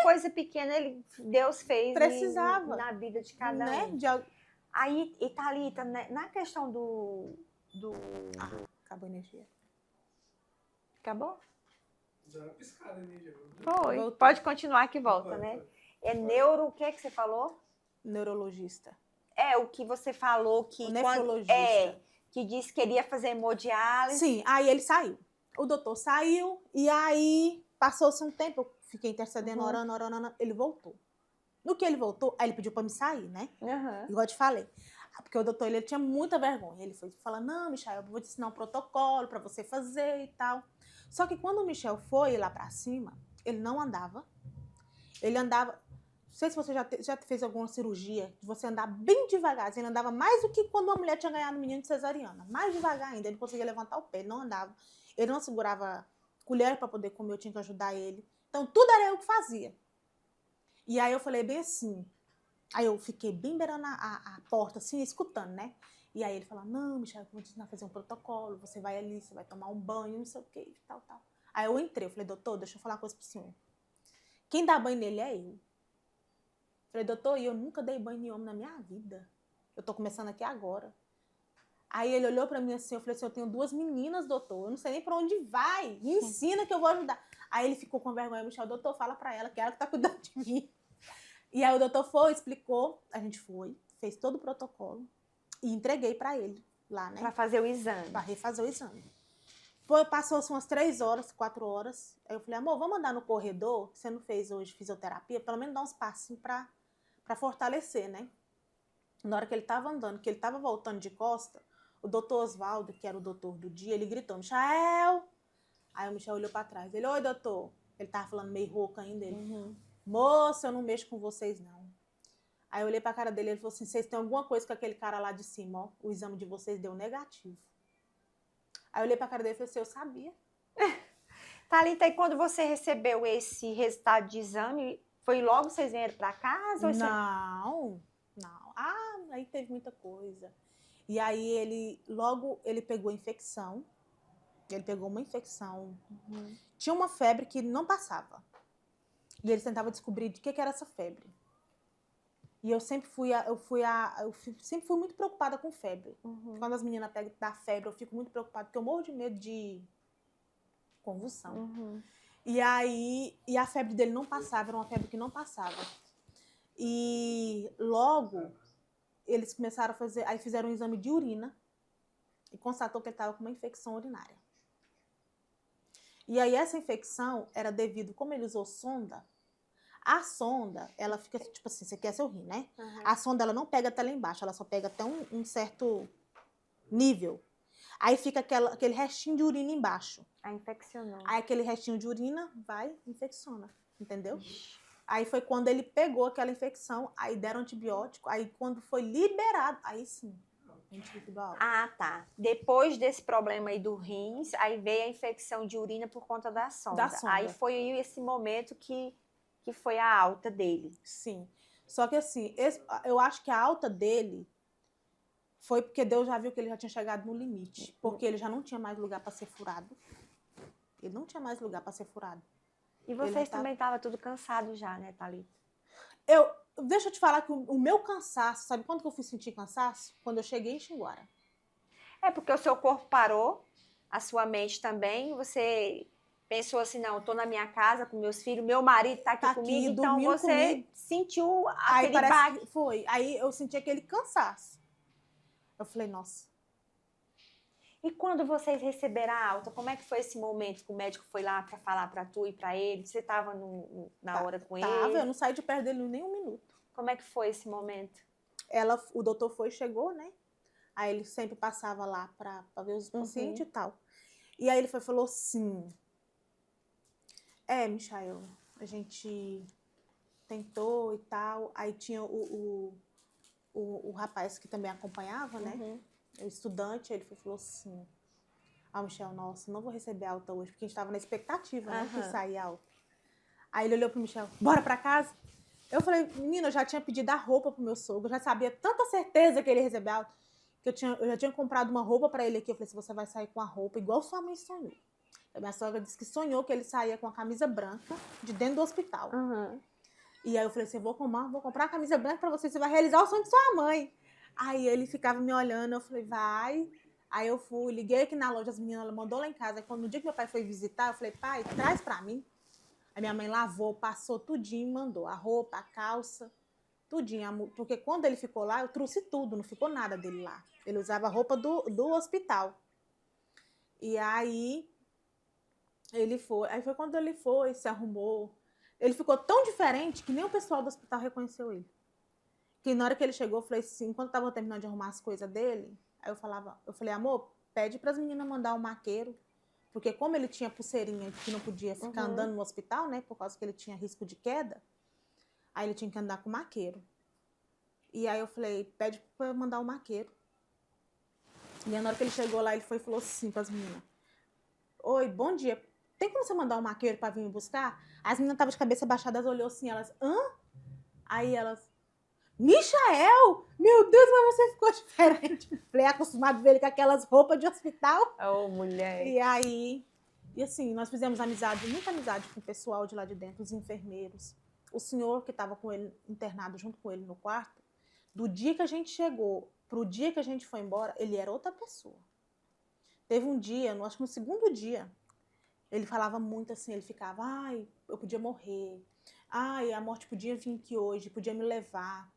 coisa pequena Deus fez precisava na vida de cada né? um. Aí, e Thalita, né, na questão acabou a energia. Acabou? Já era piscada a energia. Foi. Voltou. Pode continuar que volta, né? É neuro, o que é que você falou? Neurologista. É, o que você falou que... O nefrologista. Que disse que queria fazer hemodiálise. Sim, aí ele saiu. O doutor saiu e aí passou-se um tempo, eu fiquei intercedendo, orando, ele voltou. No que ele voltou, aí ele pediu pra me sair, né? Igual eu te falei. Porque o doutor, ele tinha muita vergonha. Ele foi falar, não, Michael, eu vou te ensinar um protocolo pra você fazer e tal. Só que quando o Michel foi lá pra cima, ele não andava. Ele andava... Não sei se você já fez alguma cirurgia, de você andar bem devagar. Ele andava mais do que quando uma mulher tinha ganhado um menino de cesariana. Mais devagar ainda. Ele não conseguia levantar o pé, ele não andava. Ele não segurava colher para poder comer, eu tinha que ajudar ele. Então, tudo era eu que fazia. E aí eu falei bem assim. Aí eu fiquei bem beirando a porta, assim, escutando, né? E aí ele falou, não, Michel, eu vou te ensinar a fazer um protocolo. Você vai ali, você vai tomar um banho, não sei o quê, tal, tal. Aí eu entrei, eu falei, doutor, deixa eu falar uma coisa pro senhor. Quem dá banho nele é eu. Falei, doutor, eu nunca dei banho em homem na minha vida. Eu tô começando aqui agora. Aí ele olhou pra mim assim, eu falei assim, eu tenho 2 meninas, doutor, eu não sei nem pra onde vai, me ensina que eu vou ajudar. Aí ele ficou com vergonha, Michel, doutor, fala pra ela que ela que tá cuidando de mim. E aí o doutor foi, explicou, a gente foi, fez todo o protocolo e entreguei pra ele lá, né? Pra fazer o exame. Pra refazer o exame. Passou-se umas 3 horas, 4 horas, aí eu falei, amor, vamos andar no corredor, você não fez hoje fisioterapia, pelo menos dar uns passinhos pra fortalecer, né? Na hora que ele tava andando, que ele tava voltando de costa, o doutor Oswaldo, que era o doutor do dia, ele gritou, Michael! Aí o Michel olhou pra trás. Ele, oi, doutor. Ele tava falando meio rouco ainda. Ele, moça, eu não mexo com vocês, não. Aí eu olhei pra cara dele e ele falou assim, vocês têm alguma coisa com aquele cara lá de cima, ó. O exame de vocês deu negativo. Aí eu olhei pra cara dele e falei assim, eu sabia. Thalita, e quando você recebeu esse resultado de exame, foi logo vocês vieram pra casa? Não. Ah, aí teve muita coisa. E aí ele pegou infecção. Ele pegou uma infecção. Tinha uma febre que não passava. E eles tentavam descobrir de que era essa febre. E eu sempre sempre fui muito preocupada com febre. Quando as meninas pegam da febre, eu fico muito preocupada, porque eu morro de medo de convulsão. E aí, a febre dele não passava, era uma febre que não passava. E logo eles começaram a fazer, aí fizeram um exame de urina e constatou que ele estava com uma infecção urinária. E aí essa infecção era devido, como ele usou sonda, a sonda, ela fica, tipo assim, você quer seu rim, né? Uhum. A sonda, ela não pega até lá embaixo, ela só pega até um certo nível. Aí fica aquele restinho de urina embaixo. Aí infeccionou. Aí aquele restinho de urina vai e infecciona, entendeu? Ixi. Aí foi quando ele pegou aquela infecção, aí deram antibiótico, aí quando foi liberado, aí sim, a gente viu a alta. Ah, tá. Depois desse problema aí do rins, aí veio a infecção de urina por conta da sonda. Da sonda. Aí foi aí esse momento que foi a alta dele. Sim. Só que assim, eu acho que a alta dele foi porque Deus já viu que ele já tinha chegado no limite. Porque ele já não tinha mais lugar para ser furado. Ele não tinha mais lugar para ser furado. E vocês também estavam tudo cansados já, né, Thalita? Deixa eu te falar que o meu cansaço, sabe quando que eu fui sentir cansaço? Quando eu cheguei em Xinguara. É porque o seu corpo parou, a sua mente também, você pensou assim, não, eu tô na minha casa com meus filhos, meu marido tá aqui Tá comigo, aqui, então dormindo você comigo. sentiu Aí aquele parece baque. que foi. Aí eu senti aquele cansaço. Eu falei, nossa. E quando vocês receberam a alta, como é que foi esse momento que o médico foi lá para falar para tu e para ele? Você estava na hora com Tava, ele? eu não saí de perto dele nem um minuto. Como é que foi esse momento? O doutor chegou, né? Aí ele sempre passava lá para ver os pacientes e tal. E aí ele falou assim, Michael, a gente tentou e tal. Aí tinha o rapaz que também acompanhava, né? O estudante, ele falou assim, Michel, nossa, não vou receber alta hoje, porque a gente tava na expectativa, né, que saía alta. Aí ele olhou pro Michel, bora pra casa? Eu falei, menina, eu já tinha pedido a roupa pro meu sogro, eu já sabia tanta certeza que ele ia receber alta, que eu já tinha comprado uma roupa pra ele aqui. Eu falei assim, você vai sair com a roupa igual sua mãe sonhou. A minha sogra disse que sonhou que ele saía com a camisa branca de dentro do hospital. E aí eu falei assim, vou comprar a camisa branca pra você vai realizar o sonho de sua mãe. Aí ele ficava me olhando, eu falei, vai. Aí eu fui, liguei aqui na loja, as meninas, ela mandou lá em casa. Quando no dia que meu pai foi visitar, eu falei, pai, traz pra mim. Aí minha mãe lavou, passou tudinho, mandou a roupa, a calça, tudinho. Porque quando ele ficou lá, eu trouxe tudo, não ficou nada dele lá. Ele usava a roupa do hospital. E aí ele foi. Aí foi quando ele foi, se arrumou. Ele ficou tão diferente que nem o pessoal do hospital reconheceu ele. Que na hora que ele chegou, eu falei assim, enquanto eu tava terminando de arrumar as coisas dele, aí eu falei, amor, pede para as meninas mandar um maqueiro, porque como ele tinha pulseirinha que não podia ficar andando no hospital, né, por causa que ele tinha risco de queda, aí ele tinha que andar com maqueiro. E aí eu falei, pede para mandar um maqueiro. E aí, na hora que ele chegou lá, ele foi e falou assim para as meninas, oi, bom dia, tem como você mandar um maqueiro para vir me buscar? As meninas estavam de cabeça baixada, olhou assim, elas, hã? Aí elas, Michael, meu Deus, mas você ficou diferente. Falei, acostumado a ver ele com aquelas roupas de hospital. Ô, mulher. E aí, assim, nós fizemos amizade, muita amizade com o pessoal de lá de dentro, os enfermeiros. O senhor que estava com ele, internado junto com ele no quarto, do dia que a gente chegou pro dia que a gente foi embora, ele era outra pessoa. Teve um dia, acho que no segundo dia, ele falava muito assim, ele ficava, ai, eu podia morrer. Ai, a morte podia vir aqui hoje, podia me levar.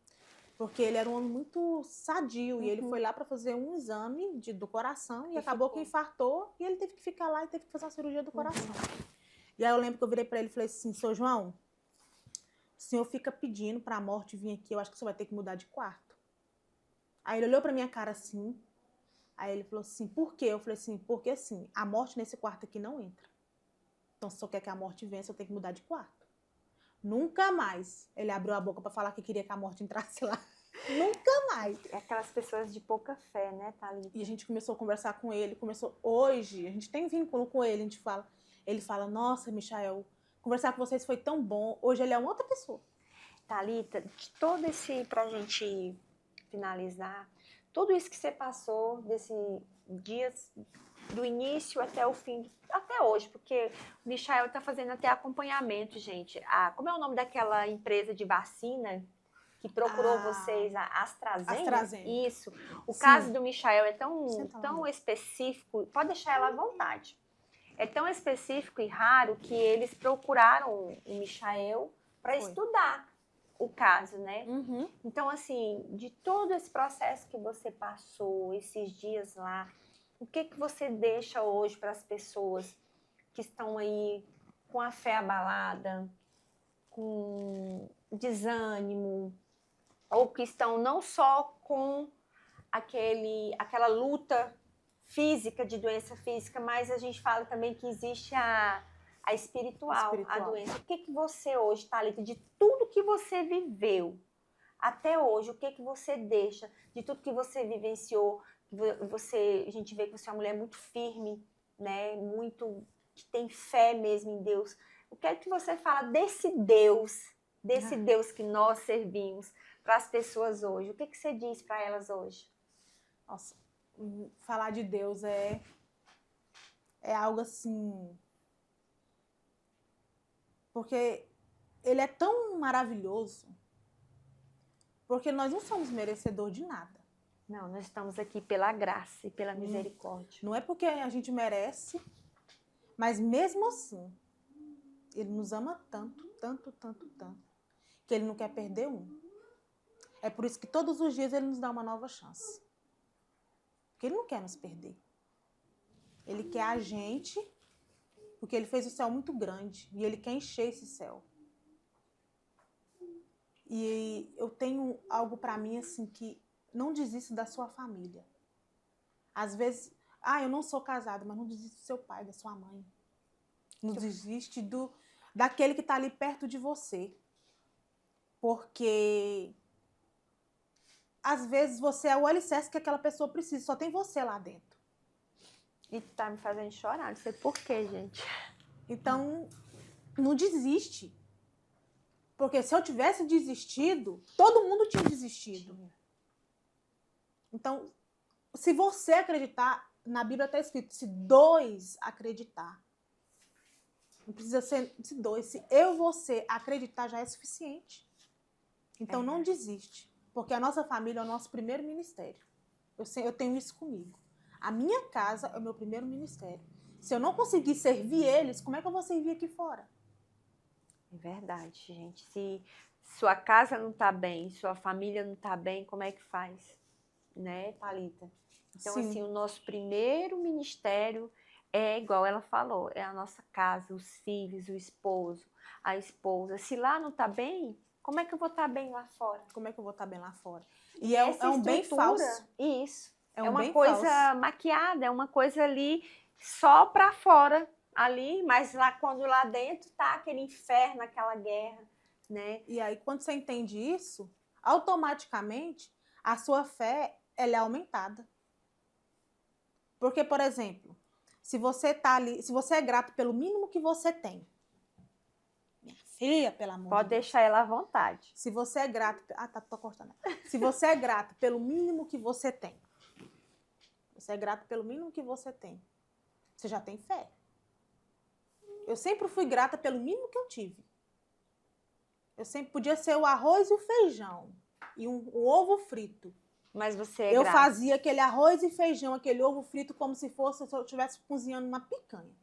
Porque ele era um homem muito sadio e ele foi lá para fazer um exame do coração e acabou que infartou e ele teve que ficar lá e teve que fazer uma cirurgia do coração. E aí eu lembro que eu virei para ele e falei assim, seu João, o senhor fica pedindo para a morte vir aqui, eu acho que você vai ter que mudar de quarto. Aí ele olhou para minha cara assim, aí ele falou assim, por quê? Eu falei assim, porque assim, a morte nesse quarto aqui não entra. Então se o senhor quer que a morte venha, eu tenho que mudar de quarto. Nunca mais ele abriu a boca para falar que queria que a morte entrasse lá. Nunca mais. É aquelas pessoas de pouca fé, né, Thalita? E a gente começou a conversar com ele, hoje, a gente tem vínculo com ele, a gente fala, ele fala, nossa, Michael, conversar com vocês foi tão bom, hoje ele é uma outra pessoa. Thalita, de todo esse, pra gente finalizar, tudo isso que você passou, desses dias do início até o fim, até hoje, porque o Michael tá fazendo até acompanhamento, gente. Como é o nome daquela empresa de vacina que procurou vocês, a AstraZeneca? Isso. O caso do Michael é tão específico, pode deixar ela à vontade. É tão específico e raro que eles procuraram o Michael para estudar. o caso, né? Uhum. Então, assim, de todo esse processo que você passou, esses dias lá, o que você deixa hoje para as pessoas que estão aí com a fé abalada, com desânimo, ou que estão não só com aquela luta física, de doença física, mas a gente fala também que existe a espiritual, a doença. O que você hoje, Thalita, de tudo que você viveu até hoje, o que você deixa de tudo que você vivenciou? A gente vê que você é uma mulher muito firme, né? Muito que tem fé mesmo em Deus. O que é que você fala desse Deus que nós servimos para as pessoas hoje? O que você diz para elas hoje? Nossa, falar de Deus é algo assim, porque ele é tão maravilhoso, porque nós não somos merecedor de nada. Não, nós estamos aqui pela graça e pela misericórdia. Não é porque a gente merece, mas mesmo assim, ele nos ama tanto, tanto, tanto, tanto, que ele não quer perder um. É por isso que todos os dias ele nos dá uma nova chance. Porque ele não quer nos perder. Ele quer a gente, porque ele fez o céu muito grande e ele quer encher esse céu. E eu tenho algo para mim assim, que não desista da sua família. Às vezes, eu não sou casada, mas não desiste do seu pai, da sua mãe. Não desiste daquele que está ali perto de você. Porque às vezes você é o alicerce que aquela pessoa precisa, só tem você lá dentro. E tá me fazendo chorar, não sei por quê, gente. Então, não desiste. Porque se eu tivesse desistido, todo mundo tinha desistido. Então, se você acreditar, na Bíblia está escrito, se 2 acreditar. Não precisa ser se 2. Se eu e você acreditar, já é suficiente. Então, não desiste. Porque a nossa família é o nosso primeiro ministério. Eu tenho isso comigo. A minha casa é o meu primeiro ministério. Se eu não conseguir servir eles, como é que eu vou servir aqui fora? É verdade, gente. Se sua casa não está bem, sua família não está bem, como é que faz? Né, Thalita? Então, Sim. assim, o nosso primeiro ministério é igual ela falou, é a nossa casa, os filhos, o esposo, a esposa. Se lá não está bem, como é que eu vou estar bem lá fora? Como é que eu vou estar bem lá fora? E é um bem falso. Isso. É uma bem coisa falso. maquiada, é uma coisa ali só para fora, ali, mas lá quando lá dentro tá aquele inferno, aquela guerra, né? E aí, quando você entende isso, automaticamente a sua fé ela é aumentada. Porque, por exemplo, se você tá ali, se você é grato pelo mínimo que você tem, minha filha, pelo amor Pode de Deus. deixar ela à vontade. Se você é grato, tô cortando. Se você é grato pelo mínimo que você tem, você é grato pelo mínimo que você tem, você já tem fé. Eu sempre fui grata pelo mínimo que eu tive. Eu sempre podia ser o arroz e o feijão e um ovo frito. Mas você é Eu grata. fazia aquele arroz e feijão, aquele ovo frito, como se fosse se eu estivesse cozinhando uma picanha.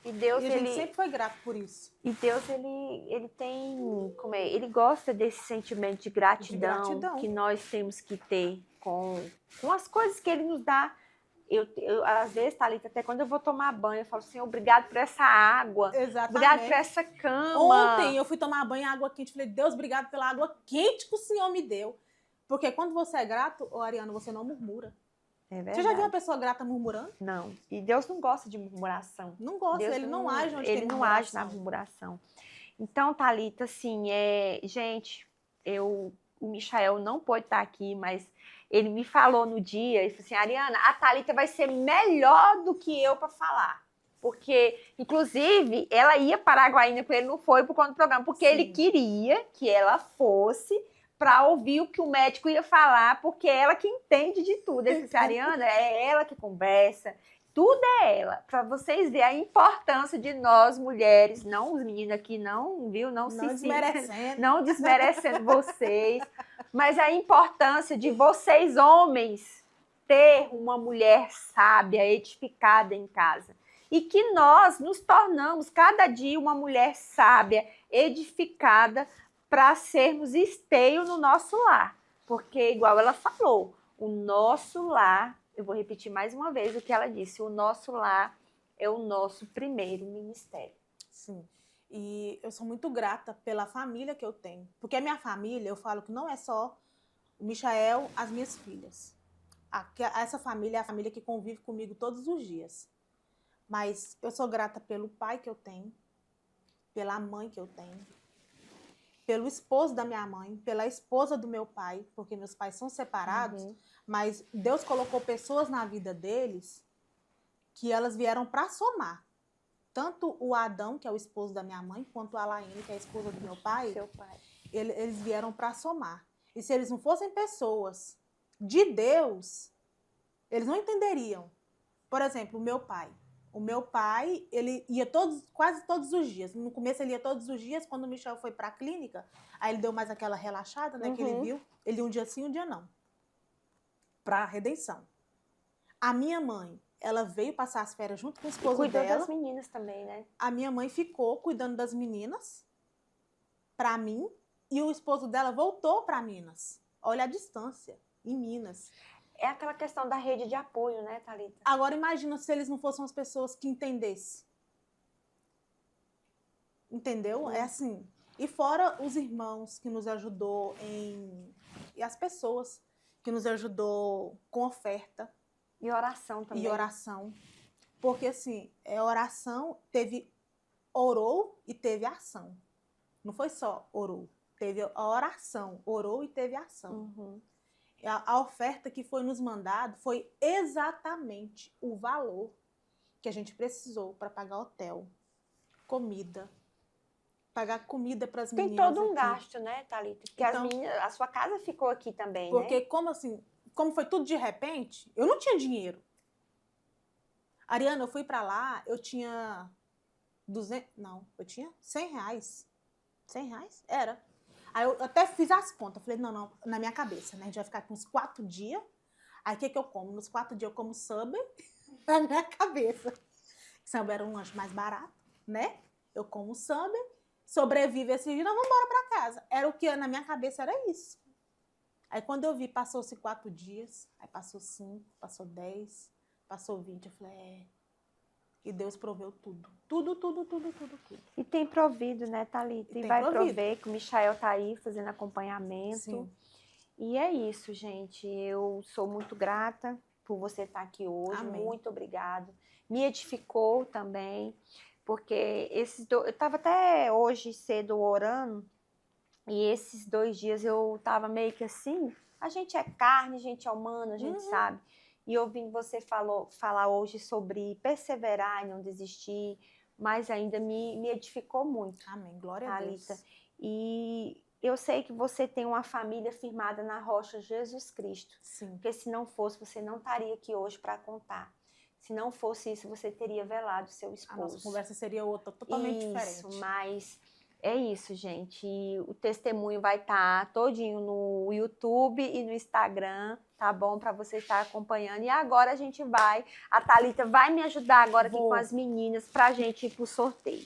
E Deus, E a gente sempre foi grato por isso. E Deus, ele tem, ele gosta desse sentimento de gratidão que nós temos que ter com as coisas que ele nos dá. Eu às vezes, Thalita, até quando eu vou tomar banho, eu falo assim, obrigado por essa água. Exatamente. Obrigado por essa cama. Ontem eu fui tomar banho em água quente, falei, Deus, obrigado pela água quente que o Senhor me deu. Porque quando você é grato, Ariana, você não murmura. É verdade. Você já viu uma pessoa grata murmurando? Não. E Deus não gosta de murmuração. Não gosta, Deus ele não age onde ele não age na murmuração. Então, Thalita, assim, gente, o Michael não pôde estar aqui, mas ele me falou no dia, ele falou assim, Ariana, a Thalita vai ser melhor do que eu para falar. Porque, inclusive, ela ia para Araguaína, porque ele não foi por conta do programa, porque Sim. ele queria que ela fosse para ouvir o que o médico ia falar, porque é ela que entende de tudo. Ele disse, Ariana, é ela que conversa, tudo é ela. Para vocês verem a importância de nós, mulheres, não os meninos aqui, não, viu? Não desmerecendo. Não desmerecendo vocês, mas a importância de vocês, homens, ter uma mulher sábia, edificada em casa. E que nós nos tornamos cada dia uma mulher sábia, edificada, para sermos esteio no nosso lar. Porque, igual ela falou, o nosso lar, eu vou repetir mais uma vez o que ela disse, o nosso lar é o nosso primeiro ministério. Sim. E eu sou muito grata pela família que eu tenho. Porque a minha família, eu falo que não é só o Michael, as minhas filhas. Essa família é a família que convive comigo todos os dias. Mas eu sou grata pelo pai que eu tenho, pela mãe que eu tenho, pelo esposo da minha mãe, pela esposa do meu pai, porque meus pais são separados, mas Deus colocou pessoas na vida deles que elas vieram para somar. Tanto o Adão, que é o esposo da minha mãe, quanto a Laine, que é a esposa do meu pai, Seu pai. eles vieram para somar. E se eles não fossem pessoas de Deus, eles não entenderiam. Por exemplo, o meu pai. O meu pai, ele ia quase todos os dias. No começo ele ia todos os dias, quando o Michel foi para a clínica, aí ele deu mais aquela relaxada, né, que ele viu. Ele ia um dia sim, um dia não. Para redenção. A minha mãe, ela veio passar as férias junto com o esposo dela. Cuidou das meninas também, né? A minha mãe ficou cuidando das meninas para mim e o esposo dela voltou para Minas. Olha a distância, em Minas. É aquela questão da rede de apoio, né, Thalita? Agora imagina se eles não fossem as pessoas que entendessem. Entendeu? É assim. E fora os irmãos que nos ajudou e as pessoas que nos ajudou com oferta. E oração também. E oração. Porque assim, oração orou e teve ação. Não foi só orou. Teve a oração, orou e teve ação. A oferta que foi nos mandado foi exatamente o valor que a gente precisou para pagar hotel, comida, pagar comida para as meninas. Tem todo um aqui. gasto, né, Thalita? Porque Então, as meninas, a sua casa ficou aqui também, porque né? como foi tudo de repente, eu não tinha dinheiro. Ariana, eu fui para lá, eu tinha 200, não, eu tinha 100 reais. 100 reais? Era. Aí eu até fiz as contas. Falei, não, na minha cabeça, né? A gente vai ficar aqui uns 4 dias. Aí o que eu como? Nos 4 dias eu como Subway na minha cabeça. Subway era um lanche mais barato, né? Eu como Subway, sobrevivo esse dia, nós vamos embora pra casa. Era o que na minha cabeça era isso. Aí quando eu vi, passou-se 4 dias, aí passou 5, passou 10, passou 20. Eu falei, E Deus proveu tudo. Tudo. E tem provido, né, Thalita? E vai prover, que o Michael tá aí fazendo acompanhamento. Sim. E é isso, gente. Eu sou muito grata por você estar aqui hoje. Amém. Muito obrigada. Me edificou também, porque eu estava até hoje cedo orando, e esses 2 dias eu estava meio que assim, a gente é carne, a gente é humano, a gente sabe. E ouvindo você falar hoje sobre perseverar e não desistir, mas ainda me edificou muito. Amém. Glória Thalita. a Deus. E eu sei que você tem uma família firmada na rocha Jesus Cristo. Sim. Porque se não fosse, você não estaria aqui hoje para contar. Se não fosse isso, você teria velado seu esposo. A nossa conversa seria outra, totalmente diferente. Isso, mas é isso, gente. E o testemunho vai estar todinho no YouTube e no Instagram, tá bom? Para você estar acompanhando. E agora a Thalita vai me ajudar agora aqui com as meninas pra gente ir pro sorteio.